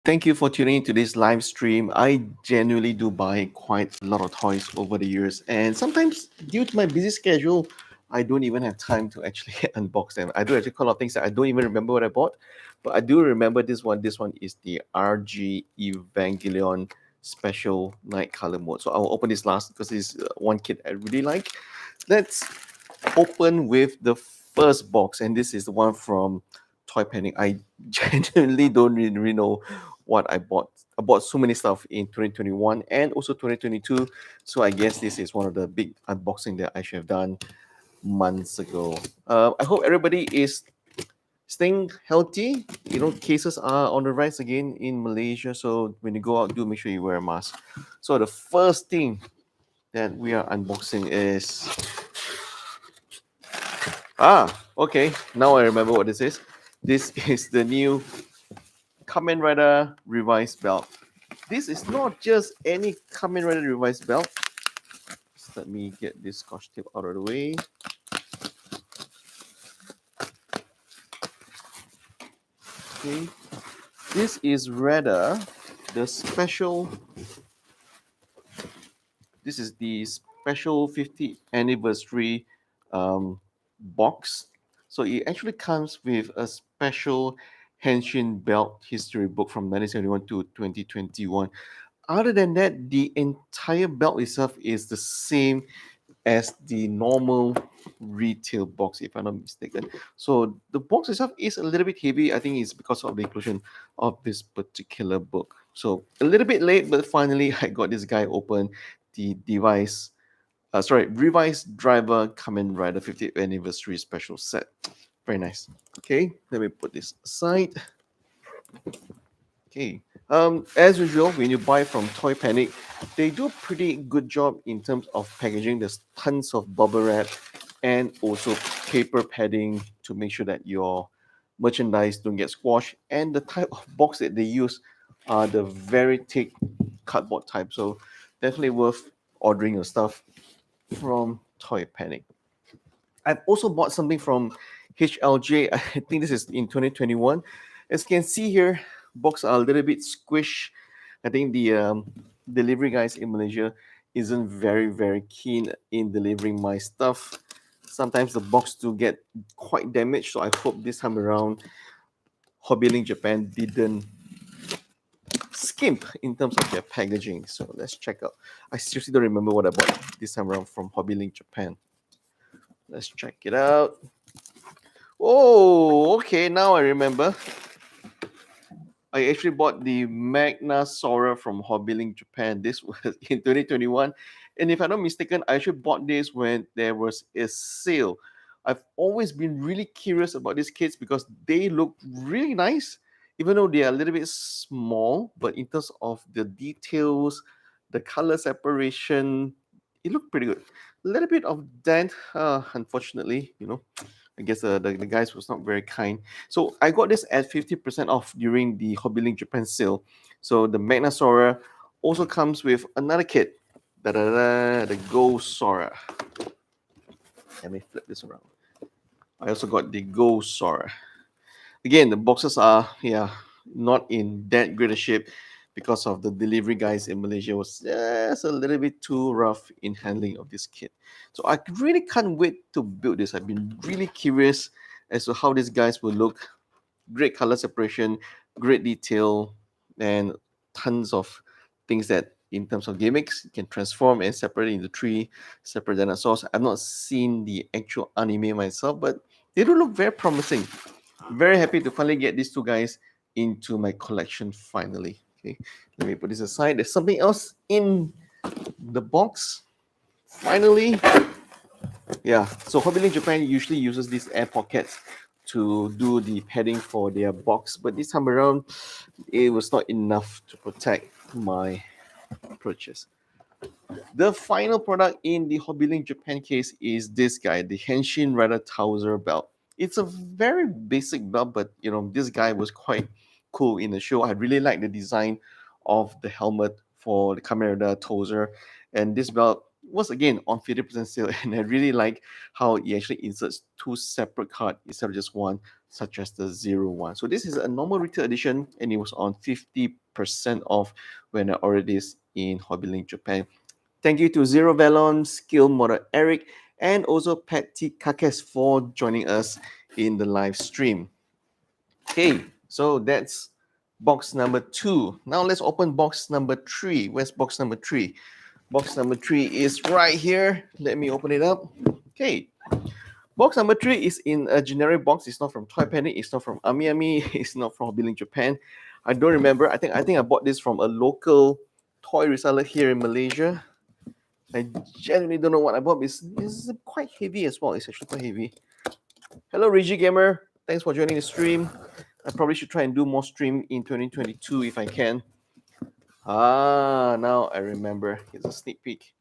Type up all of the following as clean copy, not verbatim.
Thank you for tuning into this live stream. I genuinely do buy quite a lot of toys over the years, and sometimes due to my busy schedule, I don't even have time to actually unbox them. I do actually call out things that I don't even remember what I bought, but I do remember this one. This one is the RG Evangelion Special Night Color Mode. So I'll open this last because it's one kit I really like. Let's open with the first box, and this is the one from Toy Panic. I genuinely don't really know what I bought. I bought so many stuff in 2021 and also 2022. So I guess this is one of the big unboxing that I should have done months ago. I hope everybody is staying healthy. Cases are on the rise again in Malaysia. So when you go out, do make sure you wear a mask. So the first thing that we are unboxing is okay. Now I remember what this is. This is the new Kamen Rider revised belt. This is not just any Kamen Rider revised belt. Just let me get this scotch tape out of the way. Okay, this is rather the special. This is the special 50th anniversary box. So it actually comes with a special Henshin belt history book from 1971 to 2021. Other than that, the entire belt itself is the same as the normal retail box, if I'm not mistaken. So the box itself is a little bit heavy. I think it's because of the inclusion of this particular book. So a little bit late, but finally I got this guy open the revised driver Kamen Rider 50th anniversary special set. Very nice. Okay, let me put this aside. Okay. As usual, when you buy from Toy Panic, they do a pretty good job in terms of packaging. There's tons of bubble wrap and also paper padding to make sure that your merchandise don't get squashed. And the type of box that they use are the very thick cardboard type. So definitely worth ordering your stuff from Toy Panic. I've also bought something from HLJ. I think this is in 2021. As you can see here, box are a little bit squished. I think the delivery guys in Malaysia isn't very keen in delivering my stuff. Sometimes the box do get quite damaged, so I hope this time around HobbyLink Japan didn't skimp in terms of their packaging. So let's check out. I seriously don't remember what I bought this time around from HobbyLink Japan. Let's check it out. Oh, okay. Now I remember. I actually bought the Magna Sora from HobbyLink Japan. This was in 2021. And if I'm not mistaken, I actually bought this when there was a sale. I've always been really curious about these kits because they look really nice, even though they are a little bit small. But in terms of the details, the color separation, it looked pretty good. A little bit of dent, unfortunately, I guess the guys was not very kind. So I got this at 50% off during the HobbyLink Japan sale. So the Magnasaura also comes with another kit. The Ghost Sora. Let me flip this around. I also got the Ghost Sora. Again, the boxes are not in that great a shape because of the delivery guys in Malaysia was just a little bit too rough in handling of this kit. So I really can't wait to build this. I've been really curious as to how these guys will look. Great color separation, great detail, and tons of things that in terms of gimmicks you can transform and separate into three separate dinosaurs. I've not seen the actual anime myself, but they do look very promising. Very happy to finally get these two guys into my collection finally. Okay, let me put this aside. There's something else in the box. Finally, yeah. So HobbyLink Japan usually uses these air pockets to do the padding for their box, but this time around, it was not enough to protect my purchase. The final product in the HobbyLink Japan case is this guy, the Henshin Rider Trouser belt. It's a very basic belt, but this guy was quite cool in the show. I really like the design of the helmet for the Kamen Rider Trouser, and this belt was again on 50% sale, and I really like how it actually inserts two separate cards instead of just one. such as the 01. So this is a normal retail edition, and it was on 50% off when I ordered this in HobbyLink Japan. Thank you to Zero Valon, Skill Model Eric, and also Patty Kakes for joining us in the live stream. Okay, so that's box number 2. Now let's open box number 3. Where's box number 3? Box number 3 is right here. Let me open it up. Okay, box number 3 is in a generic box. It's not from Toy Panic. It's not from Ami. It's not from HobbyLink Japan. I don't remember. I think I bought this from a local toy reseller here in Malaysia. I genuinely don't know what I bought. This is quite heavy as well. It's actually quite heavy. Hello, Reggie Gamer. Thanks for joining the stream. I probably should try and do more stream in 2022 if I can. Now I remember. Here's a sneak peek.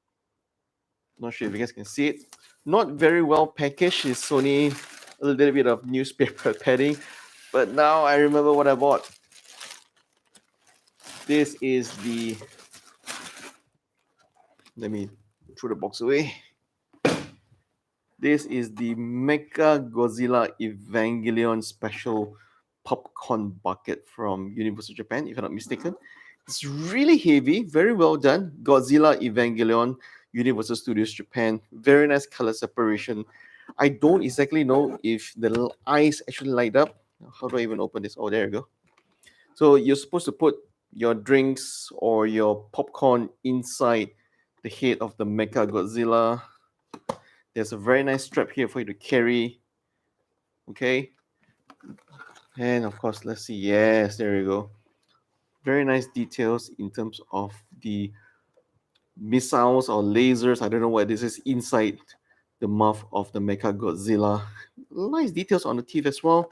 Not sure if you guys can see it. Not very well packaged. It's only a little bit of newspaper padding. But now I remember what I bought. This is the... Let me throw the box away. This is the Mecha Godzilla Evangelion Special Popcorn Bucket from Universal Japan, if I'm not mistaken. It's really heavy, very well done. Godzilla Evangelion, Universal Studios Japan. Very nice color separation. I don't exactly know if the eyes actually light up. How do I even open this? Oh, there you go. So you're supposed to put your drinks or your popcorn inside the head of the Mecha Godzilla. There's a very nice strap here for you to carry. Okay. And of course, let's see. Yes, there you go. Very nice details in terms of the missiles or lasers. I don't know what this is inside the mouth of the Mecha Godzilla. Nice details on the teeth as well.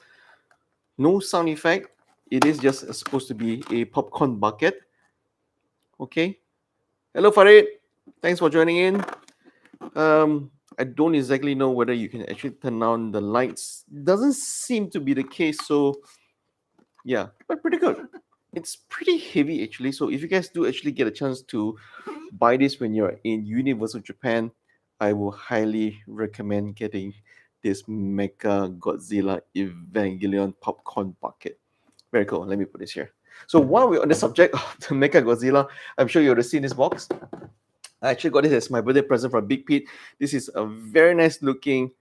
No sound effect. It is just supposed to be a popcorn bucket. Okay. Hello, Farid. Thanks for joining in. I don't exactly know whether you can actually turn on the lights. Doesn't seem to be the case. So, yeah, but pretty good. It's pretty heavy actually. So if you guys do actually get a chance to buy this when you're in Universal Japan, I will highly recommend getting this Mecha Godzilla Evangelion popcorn bucket. Very cool. Let me put this here. So while we're on the subject of the Mecha Godzilla, I'm sure you would have seen this box. I actually got this as my birthday present from Big Pete. This is a very nice looking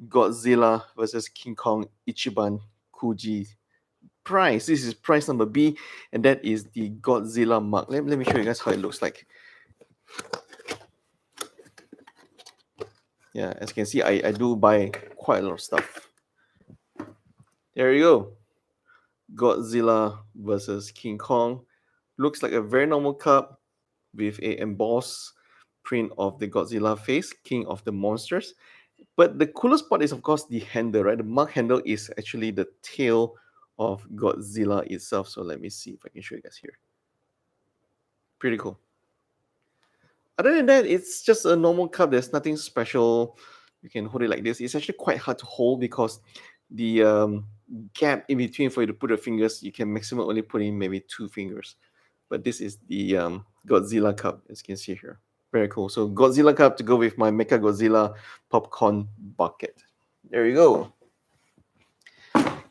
Godzilla versus King Kong Ichiban Kuji prize. This is prize number B, and that is the Godzilla mug. Let me show you guys how it looks like. Yeah, as you can see, I do buy quite a lot of stuff. There you go. Godzilla versus King Kong. Looks like a very normal cup with a embossed print of the Godzilla face, King of the Monsters. But the coolest part is, of course, the handle, right? The mug handle is actually the tail of Godzilla itself. So let me see if I can show you guys here. Pretty cool. Other than that, it's just a normal cup. There's nothing special. You can hold it like this. It's actually quite hard to hold because the gap in between for you to put your fingers, you can maximum only put in maybe 2 fingers. But this is the Godzilla cup, as you can see here. Very cool. So Godzilla cup to go with my Mecha Godzilla popcorn bucket. There you go.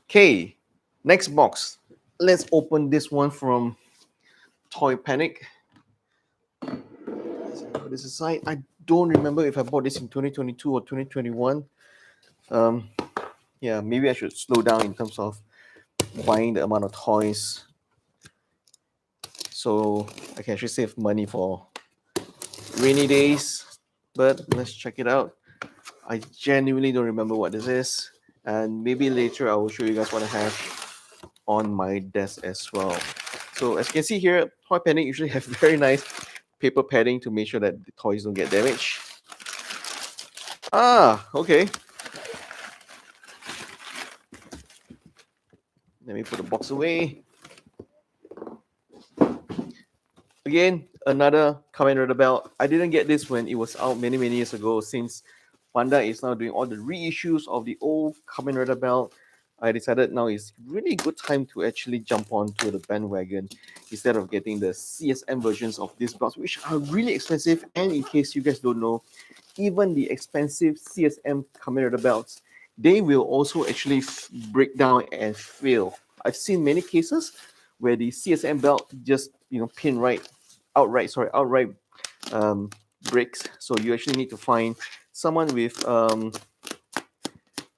Okay, next box. Let's open this one from Toy Panic. Put this aside. I don't remember if I bought this in 2022 or 2021. Yeah, maybe I should slow down in terms of buying the amount of toys so I can actually save money for rainy days. But let's check it out. I genuinely don't remember what this is, and maybe later I will show you guys what I have on my desk as well. So as you can see here, Toy Panic usually have very nice paper padding to make sure that the toys don't get damaged. Okay. Let me put the box away. Again, another Kamen Rider belt. I didn't get this when it was out many years ago. Since Bandai is now doing all the reissues of the old Kamen Rider belt, I decided now is really a good time to actually jump onto the bandwagon instead of getting the CSM versions of these belts, which are really expensive. And in case you guys don't know, even the expensive CSM Kamen Rider belts they will also actually break down and fail. I've seen many cases where the CSM belt just pin outright um, breaks. So you actually need to find someone with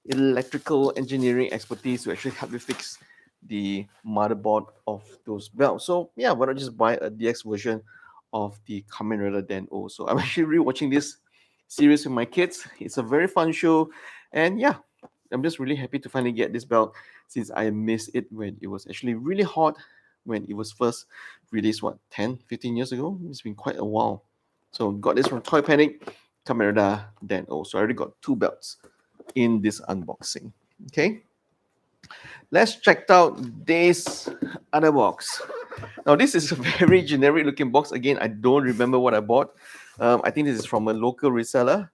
electrical engineering expertise to actually help you fix the motherboard of those belts. So yeah, why not just buy a DX version of the Kamen Rider Den O? So I'm actually rewatching this series with my kids. It's a very fun show, and yeah, I'm just really happy to finally get this belt since I missed it when it was actually really hot when it was first released, what, 10, 15 years ago? It's been quite a while. So got this from Toy Panic, Kamen Rider Den O. So I already got two belts in this unboxing. Okay, let's check out this other box. Now this is a very generic looking box. Again, I don't remember what I bought. I think this is from a local reseller.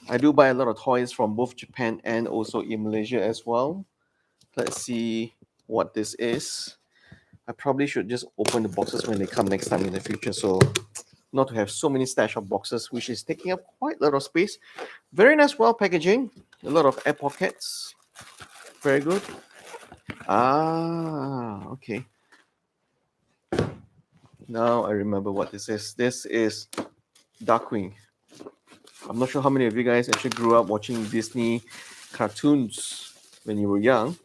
I do buy a lot of toys from both Japan and also in Malaysia as well. Let's see what this is. I probably should just open the boxes when they come next time in the future, so not to have so many stash of boxes, which is taking up quite a lot of space. Very nice, well packaging. A lot of air pockets. Very good. Okay. Now I remember what this is. This is Darkwing. I'm not sure how many of you guys actually grew up watching Disney cartoons when you were young.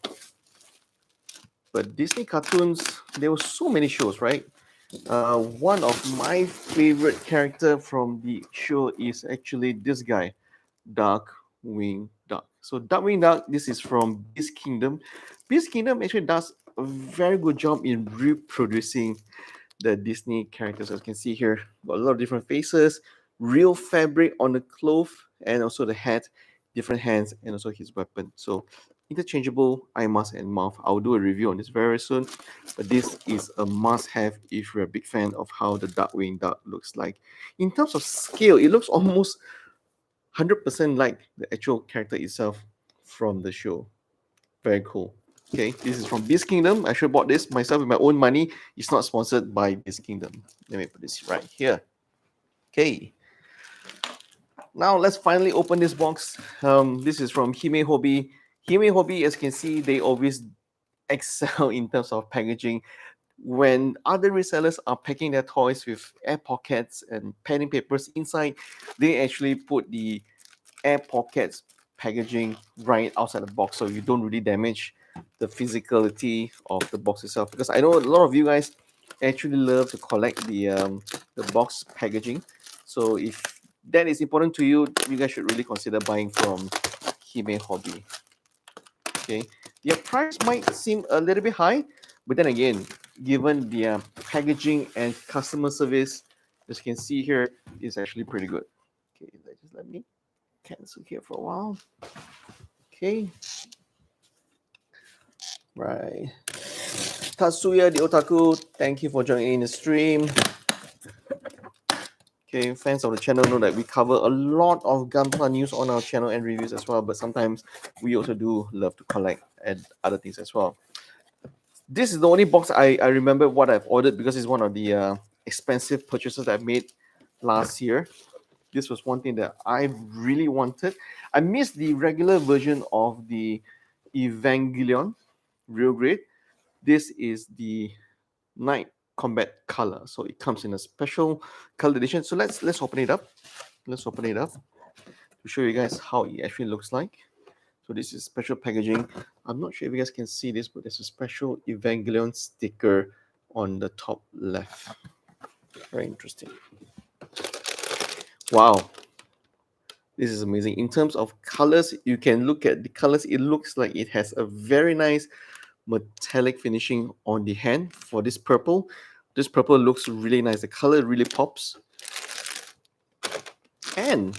But Disney cartoons, there were so many shows, right? One of my favorite character from the show is actually this guy, Darkwing Duck. So Darkwing Duck, this is from Beast Kingdom. Beast Kingdom actually does a very good job in reproducing the Disney characters. As you can see here, got a lot of different faces, real fabric on the cloth, and also the hat, different hands, and also his weapon. So interchangeable eye mask and mouth. I'll do a review on this very soon, but this is a must-have if you're a big fan of how the Darkwing Duck looks like. In terms of scale, it looks almost 100% like the actual character itself from the show. Very cool. Okay, this is from Beast Kingdom. I should have bought this myself with my own money. It's not sponsored by Beast Kingdom. Let me put this right here. Okay. Now let's finally open this box. This is from Hime Hobby. Hime Hobby, as you can see, they always excel in terms of packaging. When other resellers are packing their toys with air pockets and padding papers inside, they actually put the air pockets packaging right outside the box so you don't really damage the physicality of the box itself, because I know a lot of you guys actually love to collect the box packaging. So if that is important to you, you guys should really consider buying from Hime Hobby. Okay, their price might seem a little bit high, but then again, given their packaging and customer service, as you can see here, is actually pretty good. Okay, let me cancel here for a while. Okay. Right. Tatsuya the Otaku, thank you for joining in the stream. Okay, fans of the channel know that we cover a lot of Gunpla news on our channel and reviews as well, but sometimes we also do love to collect and other things as well. This is the only box I remember what I've ordered, because it's one of the expensive purchases that I made last year. This was one thing that I really wanted. I missed the regular version of the Evangelion, real great. This is the Night Combat color, so it comes in a special color edition. So let's open it up. Let's open it up to show you guys how it actually looks like. So this is special packaging. I'm not sure if you guys can see this, but there's a special Evangelion sticker on the top left. Very interesting. Wow. This is amazing. In terms of colors, you can look at the colors. It looks like it has a very nice metallic finishing on the hand for this purple. This purple looks really nice. The color really pops. And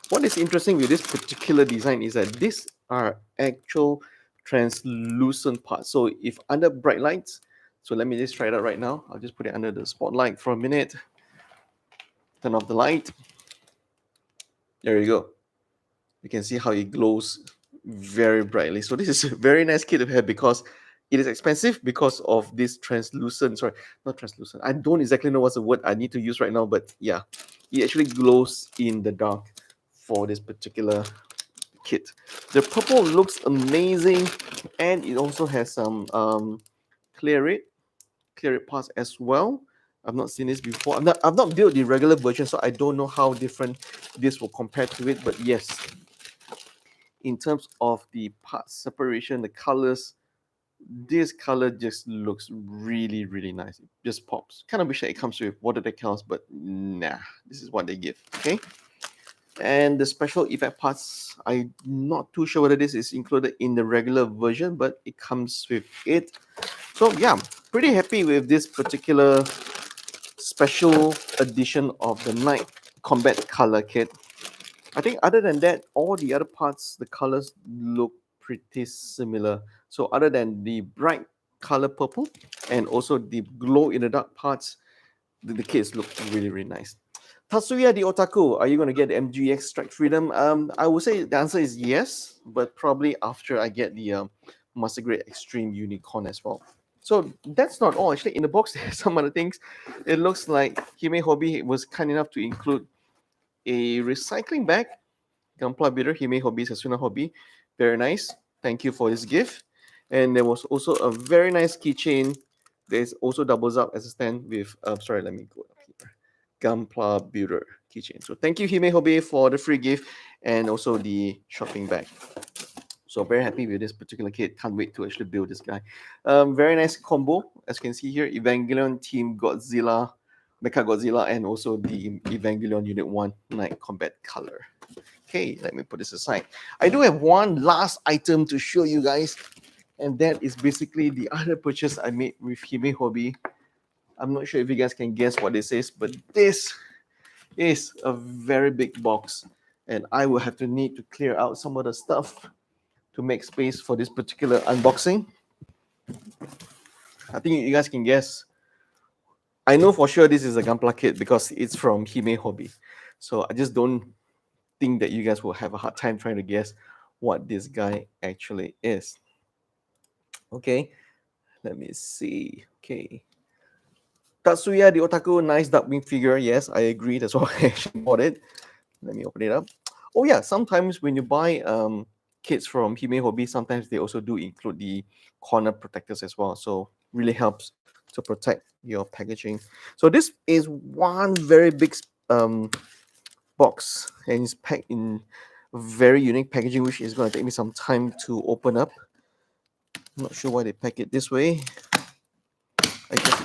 what is interesting with this particular design is that these are actual translucent parts. So if under bright lights, so let me just try it out right now. I'll just put it under the spotlight for a minute. Turn off the light. There you go. You can see how it glows very brightly. So this is a very nice kit to have, because it is expensive because of this translucent, sorry, not translucent. I don't exactly know what's the word I need to use right now, but yeah, it actually glows in the dark for this particular kit. The purple looks amazing, and it also has some clear it parts as well. I've not seen this before. I've not built the regular version, so I don't know how different this will compare to it. But yes, in terms of the part separation, the colors, this color just looks really, really nice. It just pops. Kind of wish that it comes with water decals, but nah, this is what they give. Okay. And the special effect parts, I'm not too sure whether this is included in the regular version, but it comes with it. So yeah, pretty happy with this particular special edition of the Night Combat Color Kit. I think other than that, all the other parts, the colors look pretty similar. So other than the bright color purple and also the glow in the dark parts, the kits look really, really nice. Tatsuya the Otaku, are you going to get the MGX Strike Freedom? I would say the answer is yes, but probably after I get the Master Grade Extreme Unicorn as well. So that's not all. Actually, in the box, there's some other things. It looks like Hime Hobby was kind enough to include a recycling bag. Gunpla Builder, Hime Hobby, Sasuna Hobby. Very nice. Thank you for this gift. And there was also a very nice keychain. There's also doubles up as a stand with, sorry, let me go up here. Gunpla Builder keychain. So thank you, Hime Hobby, for the free gift and also the shopping bag. So very happy with this particular kit. Can't wait to actually build this guy. Very nice combo, as you can see here. Evangelion Team Godzilla, Mecha Godzilla, and also the Evangelion Unit 1 Night Combat Color. Okay, let me put this aside. I do have one last item to show you guys, and that is basically the other purchase I made with Hime Hobby. I'm not sure if you guys can guess what this is, but this is a very big box, and I will have to need to clear out some of the stuff to make space for this particular unboxing. I think you guys can guess. I know for sure this is a Gunpla kit because it's from Hime Hobby. So I just don't think that you guys will have a hard time trying to guess what this guy actually is. Okay, let me see. Okay. Tatsuya the Otaku, nice Darkwing figure. Yes, I agree. That's why I actually bought it. Let me open it up. Oh yeah, sometimes when you buy kits from Hime Hobby, sometimes they also do include the corner protectors as well. So really helps to protect your packaging. So this is one very big box, and it's packed in very unique packaging, which is going to take me some time to open up. I'm not sure why they pack it this way.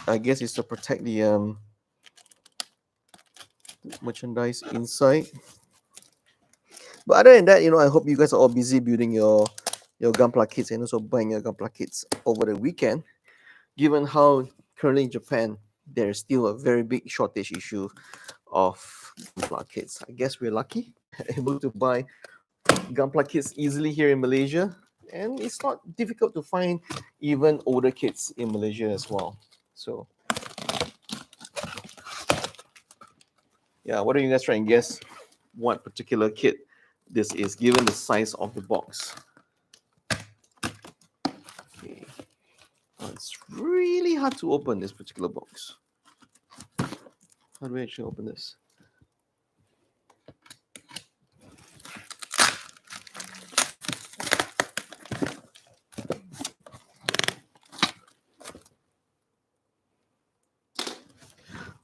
I guess it's to protect the merchandise inside. But other than that, I hope you guys are all busy building your Gunpla kits and also buying your Gunpla kits over the weekend. Given how currently in Japan there's still a very big shortage issue of Gunpla kits. I guess we're lucky able to buy Gunpla kits easily here in Malaysia, and it's not difficult to find even older kits in Malaysia as well. So yeah, why don't you guys try and guess what particular kit this is given the size of the box? Okay. It's really hard to open this particular box. How do we actually open this?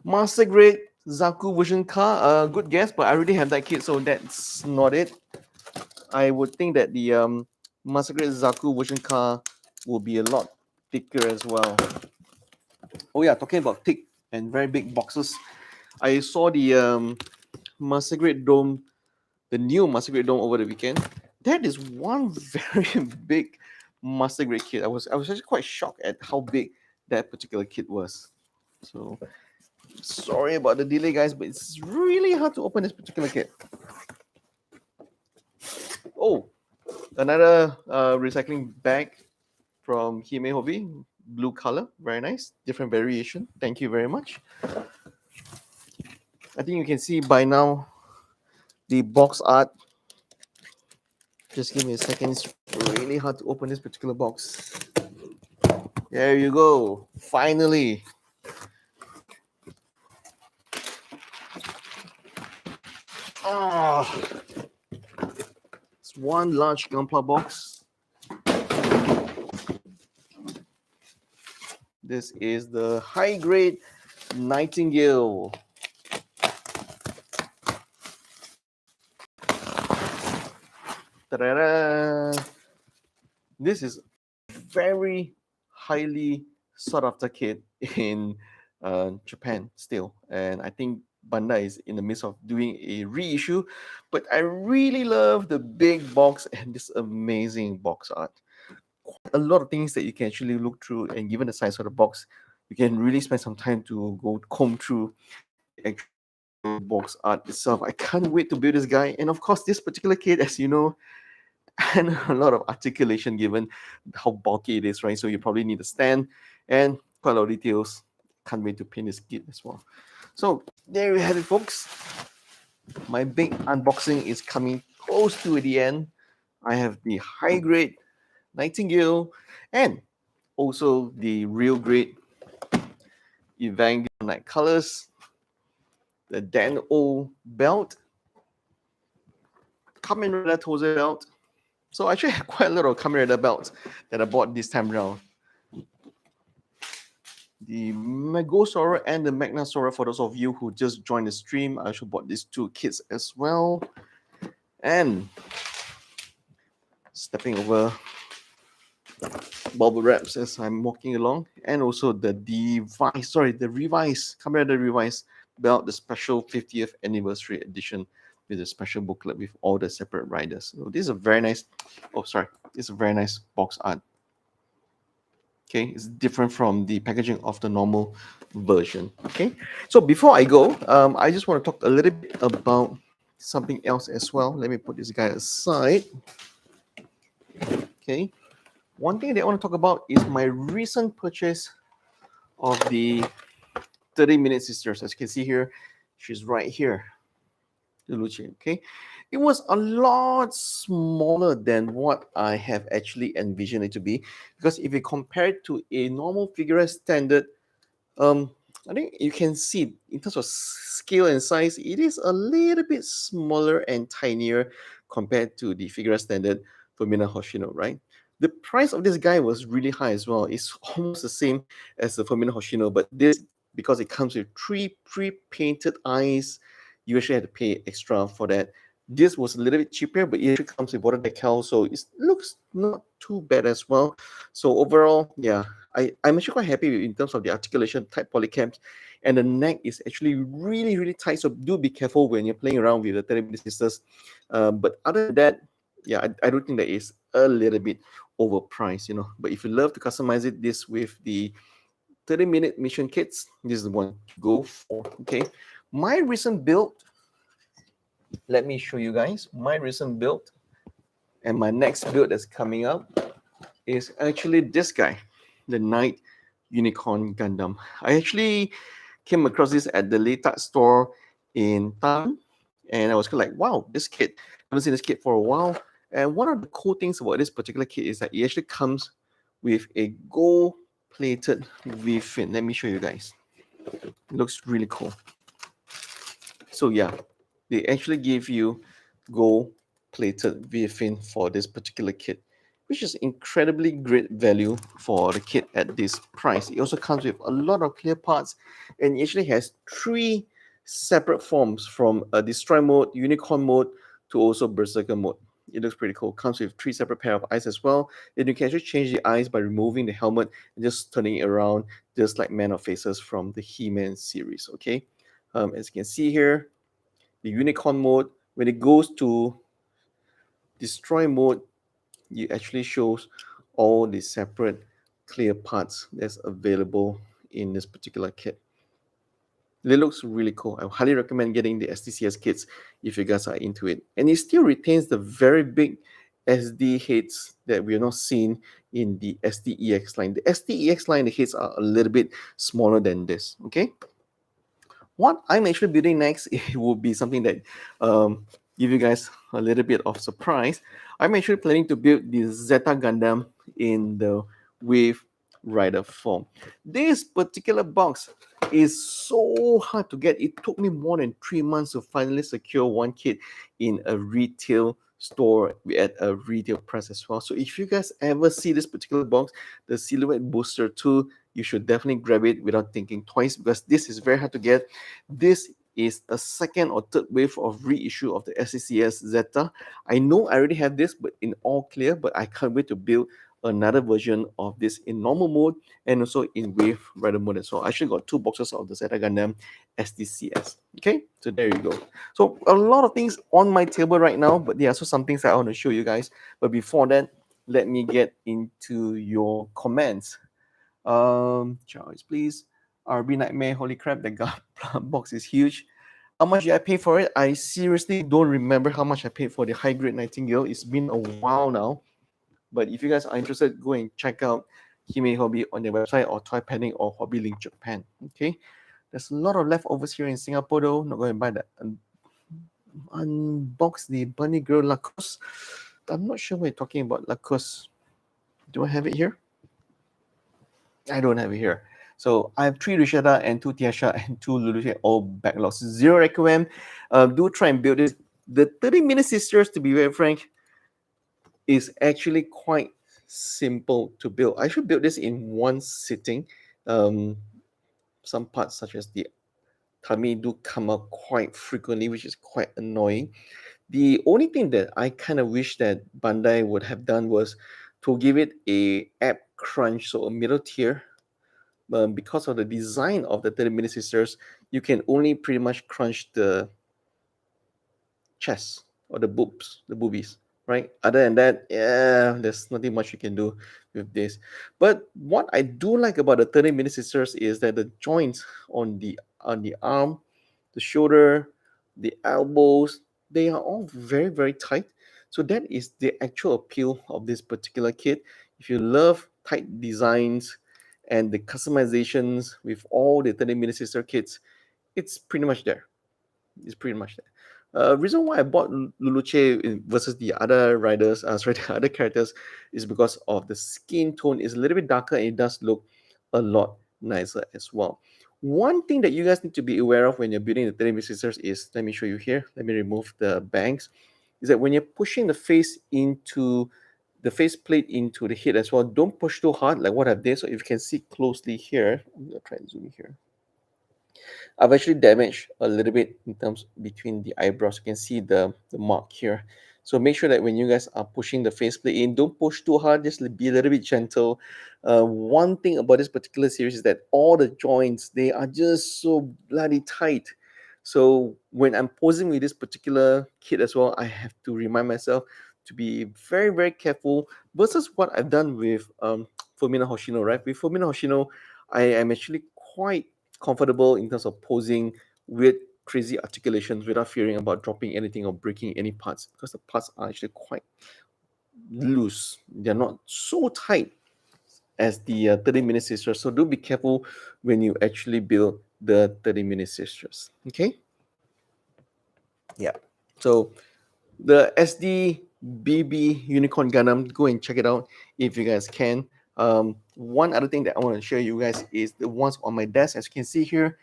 Master Grade Zaku version car. Good guess, but I already have that kit, so that's not it. I would think that the Master Grade Zaku version car will be a lot thicker as well. Oh yeah, talking about thick and very big boxes. I saw the Master Grade Dome, the new Master Grade Dome over the weekend. That is one very big Master Grade kit. I was actually quite shocked at how big that particular kit was. So sorry about the delay, guys, but it's really hard to open this particular kit. Oh, another recycling bag from Hime Hobby, blue color, very nice, different variation. Thank you very much. I think you can see by now the box art. Just give me a second. It's really hard to open this particular box. There you go. Finally. Oh. It's one large Gunpla box. This is the high grade Nightingale. Ta-da-da. This is very highly sought after kit in Japan still, and I think Bandai is in the midst of doing a reissue. But I really love the big box and this amazing box art. A lot of things that you can actually look through, and given the size of the box, you can really spend some time to go comb through the actual box art itself. I can't wait to build this guy, and of course, this particular kit, as you know, and a lot of articulation given how bulky it is, right? So you probably need a stand and quite a lot of details. Can't wait to paint this kit as well. So there you have it, folks. My big unboxing is coming close to the end. I have the high grade Nightingale and also the real grade Evangelion Night Colors, the Dan O belt, Kamen Rider Tozer belt. So I actually have quite a lot of Kamen Rider belts that I bought this time around. The Megosaurus and the Magnasaurus, for those of you who just joined the stream, I actually bought these two kits as well. And stepping over bubble wraps as I'm walking along, and also the revised Kamen Rider revised belt, the special 50th anniversary edition with a special booklet with all the separate riders. So this is a very nice. This is a very nice box art. Okay, it's different from the packaging of the normal version. Okay, so before I go, I just want to talk a little bit about something else as well. Let me put this guy aside. Okay, one thing that I want to talk about is my recent purchase of the 30-minute sisters. As you can see here, she's right here. Luluchi, okay, it was a lot smaller than what I have actually envisioned it to be, because if you compare it to a normal figure standard, I think you can see in terms of scale and size, it is a little bit smaller and tinier compared to the figure standard Fumina Hoshino, right? The price of this guy was really high as well. It's almost the same as the Fumina Hoshino, but this, because it comes with 3 pre-painted eyes, you actually have to pay extra for that. This was a little bit cheaper, but it actually comes with water decal, so it looks not too bad as well. So overall, yeah, I'm actually quite happy in terms of the articulation, tight polycaps, and the neck is actually really, really tight. So do be careful when you're playing around with the 30-minute sisters. But other than that, yeah, I don't think that is a little bit overpriced, you know. But if you love to customize it, this with the 30-minute mission kits, this is the one to go for. Okay, my recent build. Let me show you guys my recent build, and my next build that's coming up is actually this guy, the Night Unicorn Gundam. I actually came across this at the Letak store in Thailand, and I was kind of like, wow, this kit. I haven't seen this kit for a while. And one of the cool things about this particular kit is that it actually comes with a gold-plated V-fin. Let me show you guys. It looks really cool. So yeah, they actually give you gold-plated V-fin for this particular kit, which is incredibly great value for the kit at this price. It also comes with a lot of clear parts, and it actually has 3 separate forms, from a destroy mode, unicorn mode, to also berserker mode. It looks pretty cool. Comes with 3 separate pair of eyes as well. And you can actually change the eyes by removing the helmet and just turning it around, just like Man of Faces from the He-Man series. Okay, as you can see here, the unicorn mode, when it goes to destroy mode, it actually shows all the separate clear parts that's available in this particular kit. It looks really cool. I highly recommend getting the STCS kits if you guys are into it. And it still retains the very big SD heads that we are not seeing in the STEX line. The STEX line, the heads are a little bit smaller than this, okay? What I'm actually building next, it will be something that give you guys a little bit of surprise. I'm actually planning to build the Zeta Gundam in the Wave Rider form. This particular box is so hard to get. It took me more than 3 months to finally secure one kit in a retail store at a retail price as well. So if you guys ever see this particular box, the Silhouette Booster 2, you should definitely grab it without thinking twice, because this is very hard to get. This is a second or third wave of reissue of the SCCS Zeta. I know I already have this, but in all clear, but I can't wait to build another version of this in normal mode and also in Wave Rider mode as well. I actually got two boxes of the Zeta Gundam SDCS. Okay, so there you go. So a lot of things on my table right now, but there are also some things that I want to show you guys. But before that, let me get into your comments. Charles, please. RB Nightmare, holy crap, the box is huge. How much did I pay for it? I seriously don't remember how much I paid for the high grade Nightingale. It's been a while now. But if you guys are interested, go and check out Hime Hobby on their website or Toy Panic or HobbyLink Japan. Okay. There's a lot of leftovers here in Singapore though. Not going to buy that. Unbox the Bunny Girl Lacoste. I'm not sure what you're talking about, Lacoste. Do I have it here? I don't have it here. So I have 3 Rishada and 2 Tiasha and 2 Lulu, all backlogs. 0 recommend. Do try and build this. The 30-minute sisters, to be very frank, is actually quite simple to build. I should build this in one sitting. Some parts such as the tummy do come up quite frequently, which is quite annoying. The only thing that I kind of wish that Bandai would have done was to give it a app crunch, so a middle tier. Because of the design of the 30-minute sisters, you can only pretty much crunch the chest or the boobies, right? Other than that, yeah, there's nothing much you can do with this. But what I do like about the 30-minute sisters is that the joints on the arm, the shoulder, the elbows, they are all very, very tight. So that is the actual appeal of this particular kit. If you love tight designs and the customizations with all the 30-minute sister kits, it's pretty much there. It's pretty much there. Reason why I bought Luluche versus the other riders, sorry, the other characters, is because of the skin tone is a little bit darker and it does look a lot nicer as well. One thing that you guys need to be aware of when you're building the 30 sisters is, let me show you here. Let me remove the bangs. Is that when you're pushing the face plate into the head as well, don't push too hard like what I've did. So if you can see closely here, I'm gonna try and zoom in here. I've actually damaged a little bit in terms between the eyebrows. You can see the mark here. So make sure that when you guys are pushing the faceplate in, don't push too hard, just be a little bit gentle. One thing about this particular series is that all the joints, they are just so bloody tight. So when I'm posing with this particular kit as well, I have to remind myself to be very, very careful versus what I've done with Fumina Hoshino, right? With Fumina Hoshino, I am actually quite comfortable in terms of posing with crazy articulations without fearing about dropping anything or breaking any parts, because the parts are actually quite loose. They're not so tight as the 30-minute sisters. So do be careful when you actually build the 30-minute sisters. Okay? Yeah. So the SD BB Unicorn Gundam, go and check it out if you guys can. One other thing that I want to show you guys is the ones on my desk. As you can see here,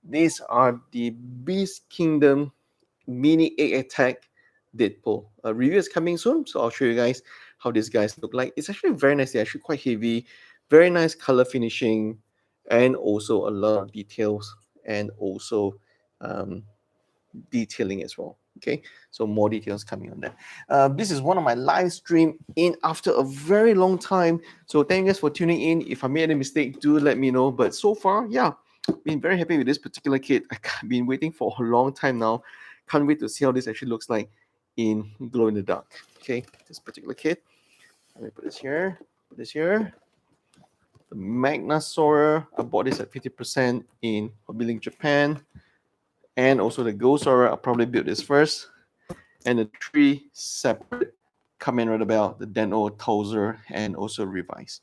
these are the Beast Kingdom Mini Egg Attack Deadpool. Review is coming soon, so I'll show you guys how these guys look like. It's actually very nice. They're actually quite heavy, very nice color finishing, and also a lot of details and also um, detailing as well. Okay, so more details coming on that. This is one of my live stream in after a very long time. So thank you guys for tuning in. If I made a mistake, do let me know. But so far, yeah, been very happy with this particular kit. I've been waiting for a long time now. Can't wait to see how this actually looks like in glow in the dark. Okay, this particular kit. Let me put this here. Put this here. The Magnasaur. I bought this at 50% in HobbyLink Japan. And also the Ghost Aura, I'll probably build this first. And the 3 separate Kamen Rider belt, the Den-O, Towser, and also Revise.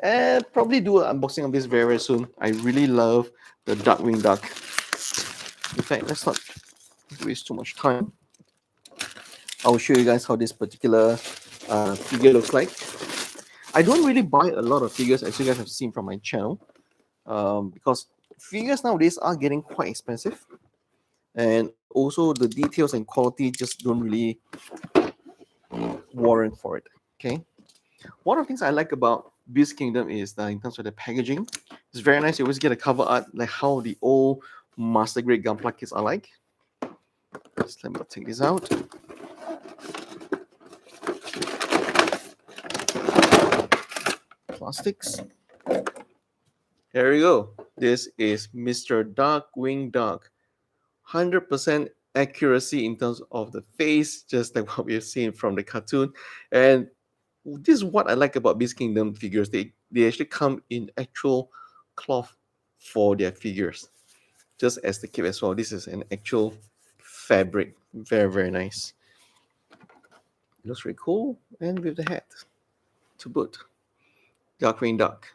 And probably do an unboxing of this very, very soon. I really love the Darkwing Duck. In fact, let's not waste too much time. I'll show you guys how this particular figure looks like. I don't really buy a lot of figures, as you guys have seen from my channel, because figures nowadays are getting quite expensive. And also the details and quality just don't really warrant for it. Okay. One of the things I like about Beast Kingdom is in terms of the packaging, it's very nice. You always get a cover art like how the old Master Grade Gunpla kits are like. Just let me take this out. Plastics. Here we go. This is Mr. Darkwing Duck. 100% accuracy in terms of the face, just like what we've seen from the cartoon. And this is what I like about Beast Kingdom figures. They actually come in actual cloth for their figures, just as the cape as well. This is an actual fabric. Very, very nice. It looks really cool. And with the hat to boot. Darkwing Duck.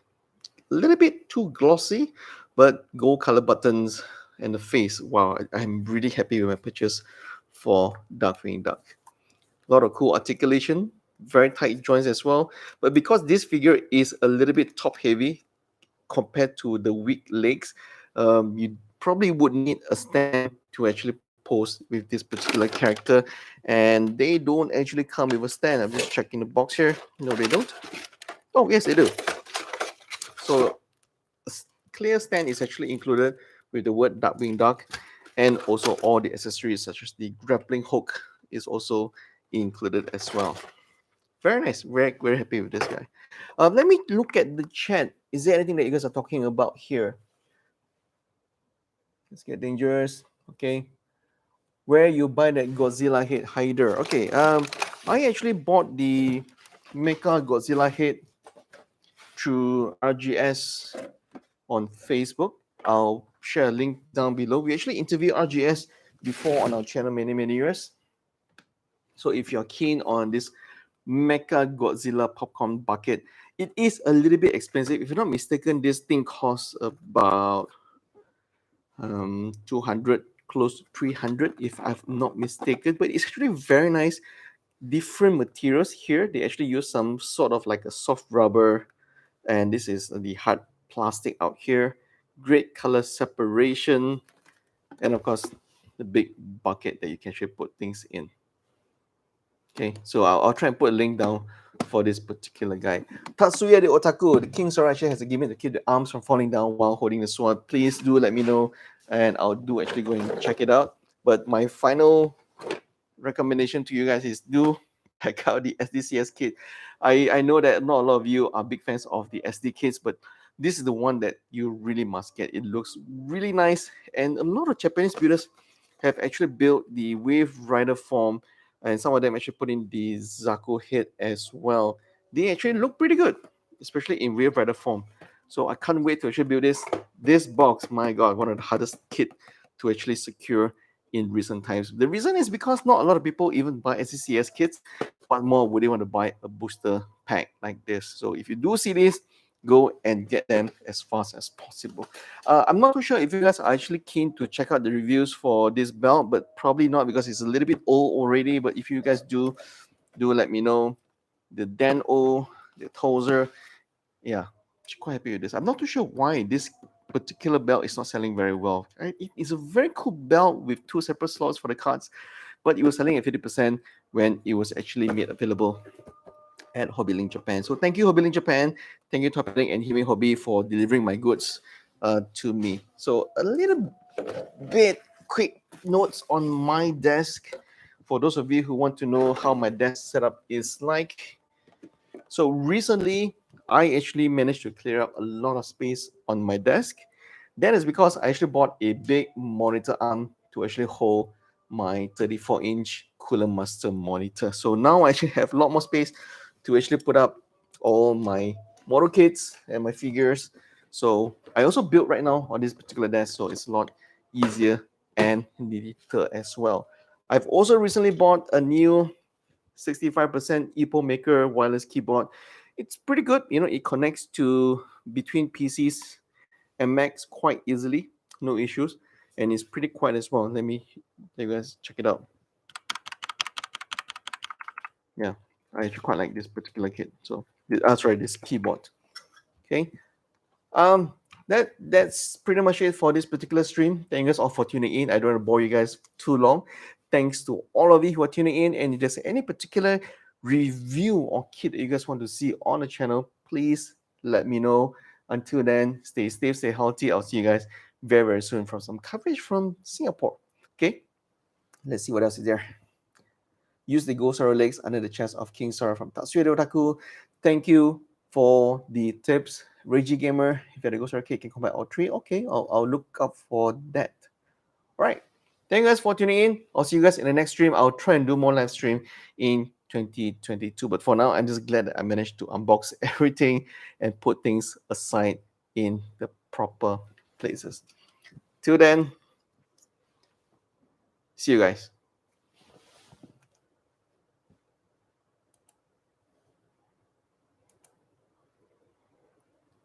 A little bit too glossy, but gold color buttons and the face. Wow, I'm really happy with my purchase for Darkwing Duck. A lot of cool articulation, very tight joints as well. But because this figure is a little bit top heavy compared to the weak legs, you probably would need a stand to actually pose with this particular character. And they don't actually come with a stand. I'm just checking the box here. No, they don't. Oh, yes, they do. So clear stand is actually included with the word Darkwing Duck, and also all the accessories such as the grappling hook is also included as well. Very nice. Very, very happy with this guy. Let me look at the chat. Is there anything that you guys are talking about here? Let's get dangerous. Okay. Where you buy that Godzilla head hider? Okay. I actually bought the Mecha Godzilla head through RGS on Facebook. I'll share a link down below. We actually interviewed RGS before on our channel many, many years. So if you're keen on this Mecha Godzilla popcorn bucket, it is a little bit expensive. If you're not mistaken, this thing costs about 200, close to 300, if I'm not mistaken. But it's actually very nice. Different materials here. They actually use some sort of like a soft rubber, and this is the hard plastic out here. Great color separation, and of course the big bucket that you can actually put things in. Okay, so I'll try and put a link down for this particular guy. Tatsuya the Otaku, the King Sora actually has a gimmick to keep the arms from falling down while holding the sword. Please do let me know, and I'll do actually go and check it out. But my final recommendation to you guys is do check out the SDCS kit. I know that not a lot of you are big fans of the SD kits, but this is the one that you really must get. It looks really nice, and a lot of Japanese builders have actually built the Wave Rider form, and some of them actually put in the Zaku head as well. They actually look pretty good, especially in Wave Rider form. So I can't wait to actually build this. This box, my god, one of the hardest kit to actually secure in recent times. The reason is because not a lot of people even buy SCCS kits. What more would they want to buy a booster pack like this? So if you do see this, go and get them as fast as possible. I'm not too sure if you guys are actually keen to check out the reviews for this belt, but probably not because it's a little bit old already. But if you guys do let me know. The Dan-O, the Tozer, yeah, quite happy with this. I'm not too sure why this particular belt is not selling very well. Right? It is a very cool belt with two separate slots for the cards, but it was selling at 50% when it was actually made available at HobbyLink Japan. So thank you, HobbyLink Japan. Thank you to HobbyLink and Hime Hobby for delivering my goods to me. So a little bit quick notes on my desk for those of you who want to know how my desk setup is like. So recently, I actually managed to clear up a lot of space on my desk. That is because I actually bought a big monitor arm to actually hold my 34-inch Cooler Master monitor. So now I actually have a lot more space to actually put up all my model kits and my figures. So I also built right now on this particular desk, so it's a lot easier and neater as well. I've also recently bought a new 65% EPO Maker wireless keyboard. It's pretty good. You know, it connects to between PCs and Macs quite easily, no issues, and it's pretty quiet as well. Let you guys check it out. Yeah, I actually quite like this particular kit. So, sorry, this keyboard. Okay. that's pretty much it for this particular stream. Thank you guys all for tuning in. I don't want to bore you guys too long. Thanks to all of you who are tuning in. And if there's any particular review or kit that you guys want to see on the channel, please let me know. Until then, stay safe, stay healthy. I'll see you guys very, very soon from some coverage from Singapore. Okay, let's see what else is there. Use the Ghost Horror legs under the chest of King Sora from Tatsuya Otaku. Thank you for the tips. Reggie Gamer, if you had a Ghost Horror kit, can combat all three. Okay, I'll look up for that. All right. Thank you guys for tuning in. I'll see you guys in the next stream. I'll try and do more live stream in 2022. But for now, I'm just glad that I managed to unbox everything and put things aside in the proper places. Till then, see you guys.